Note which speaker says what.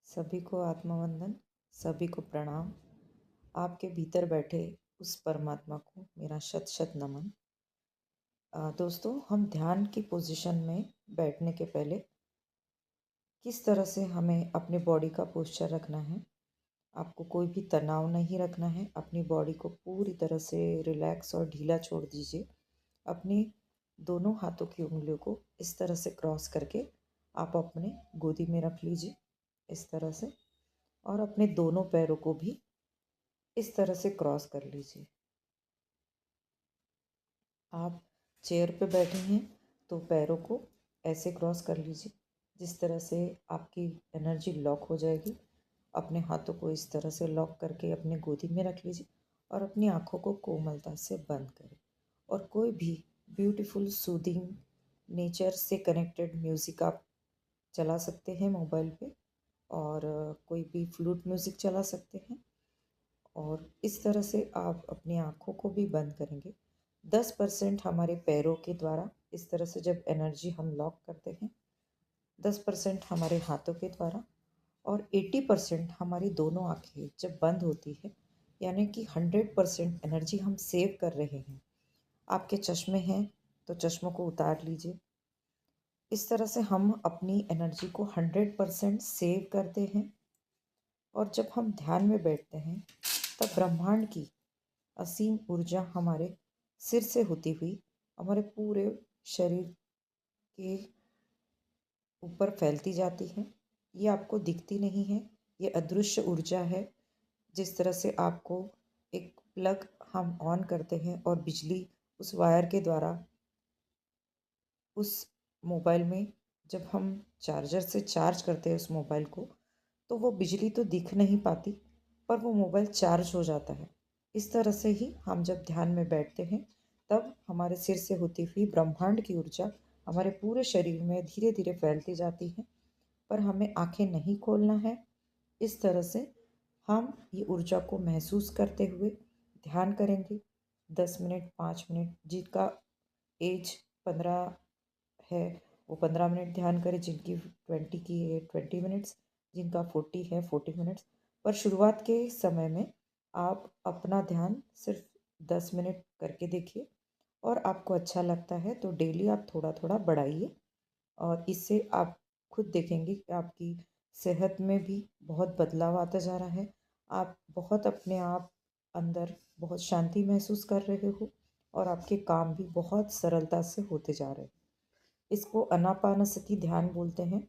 Speaker 1: सभी को आत्मवंदन, सभी को प्रणाम। आपके भीतर बैठे उस परमात्मा को मेरा शत शत नमन। दोस्तों, हम ध्यान की पोजीशन में बैठने के पहले किस तरह से हमें अपनी बॉडी का पोस्चर रखना है। आपको कोई भी तनाव नहीं रखना है। अपनी बॉडी को पूरी तरह से रिलैक्स और ढीला छोड़ दीजिए। अपनी दोनों हाथों की उंगलियों को इस तरह से क्रॉस करके आप अपने गोदी में रख लीजिए, इस तरह से। और अपने दोनों पैरों को भी इस तरह से क्रॉस कर लीजिए। आप चेयर पे बैठे हैं तो पैरों को ऐसे क्रॉस कर लीजिए जिस तरह से आपकी एनर्जी लॉक हो जाएगी। अपने हाथों को इस तरह से लॉक करके अपने गोदी में रख लीजिए और अपनी आँखों को कोमलता से बंद करें। और कोई भी ब्यूटीफुल सूदिंग नेचर से कनेक्टेड म्यूज़िक आप चला सकते हैं मोबाइल पे, और कोई भी फ्लूट म्यूज़िक चला सकते हैं। और इस तरह से आप अपनी आँखों को भी बंद करेंगे। 10% हमारे पैरों के द्वारा इस तरह से जब एनर्जी हम लॉक करते हैं, 10% हमारे हाथों के द्वारा, और 80% हमारी दोनों आँखें जब बंद होती है, यानी कि 100% एनर्जी हम सेव कर रहे हैं। आपके चश्मे हैं तो चश्मों को उतार लीजिए। इस तरह से हम अपनी एनर्जी को 100% सेव करते हैं। और जब हम ध्यान में बैठते हैं तब ब्रह्मांड की असीम ऊर्जा हमारे सिर से होती हुई हमारे पूरे शरीर के ऊपर फैलती जाती है। ये आपको दिखती नहीं है, ये अदृश्य ऊर्जा है। जिस तरह से आपको एक प्लग हम ऑन करते हैं और बिजली उस वायर के द्वारा उस मोबाइल में, जब हम चार्जर से चार्ज करते हैं उस मोबाइल को, तो वो बिजली तो दिख नहीं पाती पर वो मोबाइल चार्ज हो जाता है। इस तरह से ही हम जब ध्यान में बैठते हैं तब हमारे सिर से होती हुई ब्रह्मांड की ऊर्जा हमारे पूरे शरीर में धीरे धीरे फैलती जाती है। पर हमें आंखें नहीं खोलना है। इस तरह से हम ये ऊर्जा को महसूस करते हुए ध्यान करेंगे। 10 मिनट, 5 मिनट, जिनका एज 15 है वो 15 मिनट ध्यान करें, जिनकी 20 की है 20 मिनट्स, जिनका 40 है 40 मिनट्स। पर शुरुआत के समय में आप अपना ध्यान सिर्फ 10 मिनट करके देखिए, और आपको अच्छा लगता है तो डेली आप थोड़ा थोड़ा बढ़ाइए। और इससे आप खुद देखेंगे कि आपकी सेहत में भी बहुत बदलाव आता जा रहा है। आप बहुत अपने आप अंदर बहुत शांति महसूस कर रहे हो, और आपके काम भी बहुत सरलता से होते जा रहे हैं। इसको अनापानसति ध्यान बोलते हैं।